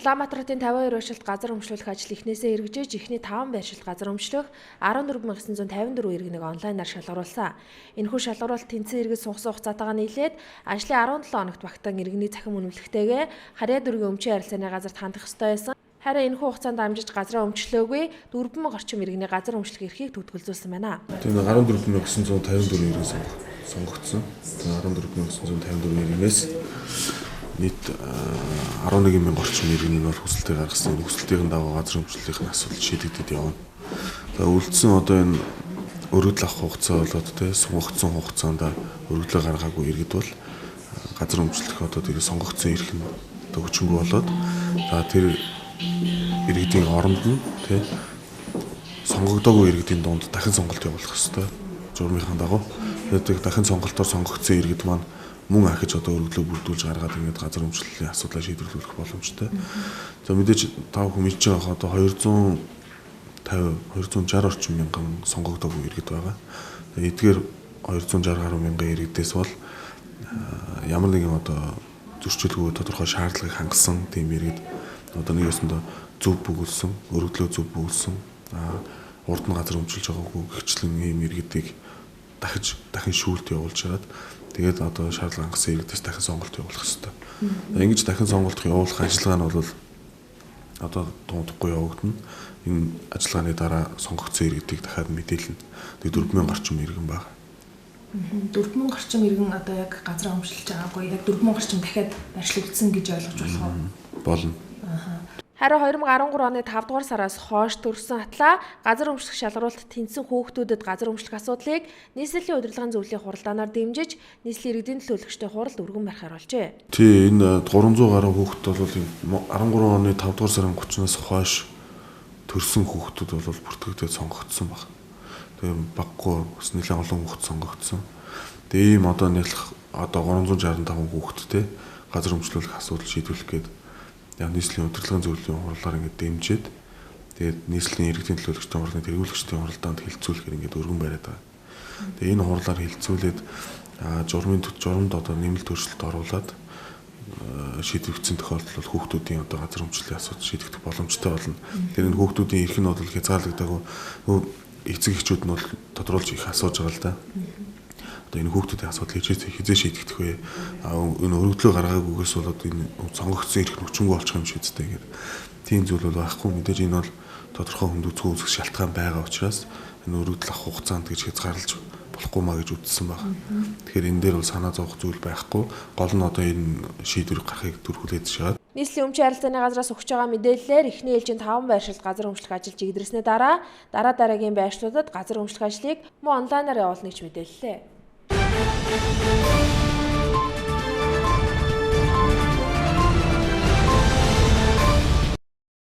Улаанбаатарын 52 уршилт газар өмчлөх ажил эхнээсээ эргэжиж эхний 5 байршилт газар өмчлөх 14954 иргэнийг онлайнаар шалгаруулсан. Энэхүү шалгаруулалт тэнцэн иргэд сунгасан хугацаатайгаа нийлээд ажлын 17 хоногт багтаан иргэний цахим үнэмлэхтэйгээ харьяа дүүргийн өмчийн харилцааны газарт хандах ёстой байсан. Харин энэхүү хугацаанд амжиж газраа өмчлөөгүй 4,000 орчим иргэний газар өмчлөх эрхийг төвтгөлзүүлсэн байна. Тэгээ 14954 иргэн сонгогдсон. 14954 иргэнээс нийт 11,000 орчим иргэнийг бол хүсэлтээ гаргасан. Хүсэлтийн дагуу газар өмчлөлийн асуудал шийдэгдэж явна. За үлдсэн одоо энэ өргөдөл авах хугацаа болоод те сонгогдсон хугацаанд өргөдлөө гаргаагүй иргэд бол газар өмчлөх одоо тэгээ сонгогдсон эрх нь төгчөнгөө болоод за тэр иргэдийн оронд нь те сонгогдоогүй иргэдийн дунд дахин сонголт явуулах ёстой. Журмынхаа дагуу тэгээд дахин сонголтоор сонгогдсон иргэд маань мөн ахиж одоо өргөдлөө бүрдүүлж гаргаад ингээд газар өмчлөлийн асуудлаа шийдвэрлэх боломжтой. За мэдээж тав хүн мэдж байгаа одоо 260 орчим мянган сонгогдоогүй иргэд байгаа. Тэгээд эдгээр 260 гаруй мянган иргэдээс бол ямар нэгэн одоо зөрчилгүй тодорхой шаардлагыг хангасан тийм иргэд одоо нэгэсэндээ зөв бүгэлсэн, өргөдлөө зөв бүгэлсэн, урд нь газар өмчилж байгаагүй гихчлэн ийм иргэдийг дахин шүүлт явуулж чараад тэгээд одоо шаардлага хангасан иргэдээс дахин сонголт явуулах хэрэгтэй. Ингэж дахин сонголт явуулах ажиллагаа нь бол одоо дундахгүй явагдана. Энэ ажиллагааны дараа сонгогдсон иргэдийг дахиад мэдээлнэ. Тэгээд 4,000 орчим иргэн байна. 4,000 орчим иргэн одоо яг газар өмчлөж байгаагүй яг 4,000 орчим дахиад барьшлагдсан гэж ойлгож болох уу? Болно. Харин 2013 оны 5 дугаар сараас хойш төрсөн атла газар өмчлөх шалгаруулалт тэнцэн хүүхдүүдэд газар өмчлөх асуудлыг нийслэлийн удирдлагын зөвлөлийн хуралдаанаар дэмжиж нийслэлийн иргэдийн төлөөлөгчтэй хуралд өргөн барихаар болжээ. Тий, энэ 300 гаруй хүүхэд бол 13 оны 5 дугаар сарын 30-наас хойш төрсэн хүүхдүүд бол бүртгэгдээд сонгогдсон баг. Тэгээ баггүй бас нэлээд олон хүүхэд сонгогдсон. Тэгээ ийм одоо нийлэх одоо 365 хүүхэдтэй газар өмчлөх асуудал шийдвэрлэх гээд нийслэлийн удирдлагын зөвлөлийн хуралаар ингээд дэмжиж тэгээд нийслэлийн иргэдийн төлөөлөгчдийн хурлын тэргүүлэгчдийн хуралдаанд хилцүүлэхээр ингээд өргөн бариад байгаа. Тэгээ энэ хурлаар хилцүүлээд журмд одоо нэмэлт өөрчлөлт оруулад шийдвэрлэгдсэн тохиолдолд хүүхдүүдийн одоо газар өмчлөлийн асуудал шийдэгдэх боломжтой болно. Тэр энэ хүүхдүүдийн эрх нь бол хязгаарлагдаагүй эцэг эхчүүд нь бол тодруулж их асууж байгаа л да. Одоо энэ хүүхдүүдийн асуудал хизээ шийдэгдэх вэ? Энэ өргөдлөө гаргаагүйгээс болоод энэ сонгогдсон эрх нөхчөнгөө болчих юм шиг үстэй гэдэг. Тийм зүйл бол байхгүй. Мэдээж энэ бол тодорхой хүндрэлцгүй үүсэх шалтгаан байгаа учраас энэ өргөдөл авах хугацаанд гэж хязгаарлаж болохгүй маа гэж үзсэн байна. Тэгэхээр энэ дээр бол санаа зовох зүйл байхгүй. Гол нь одоо энэ шийдвэр гарахыг түрхүүлээд шаад. Нийслэлийн өмчийн харилцааны газраас өгч байгаа мэдээллээр эхний ээлжийн 5 байршилт газар өмчлөх ажил чигдэрснээ дараагийн байршлуудад газар өмчлөх ажлыг мөн онлайнаар явуулна гэж мэдээллээ.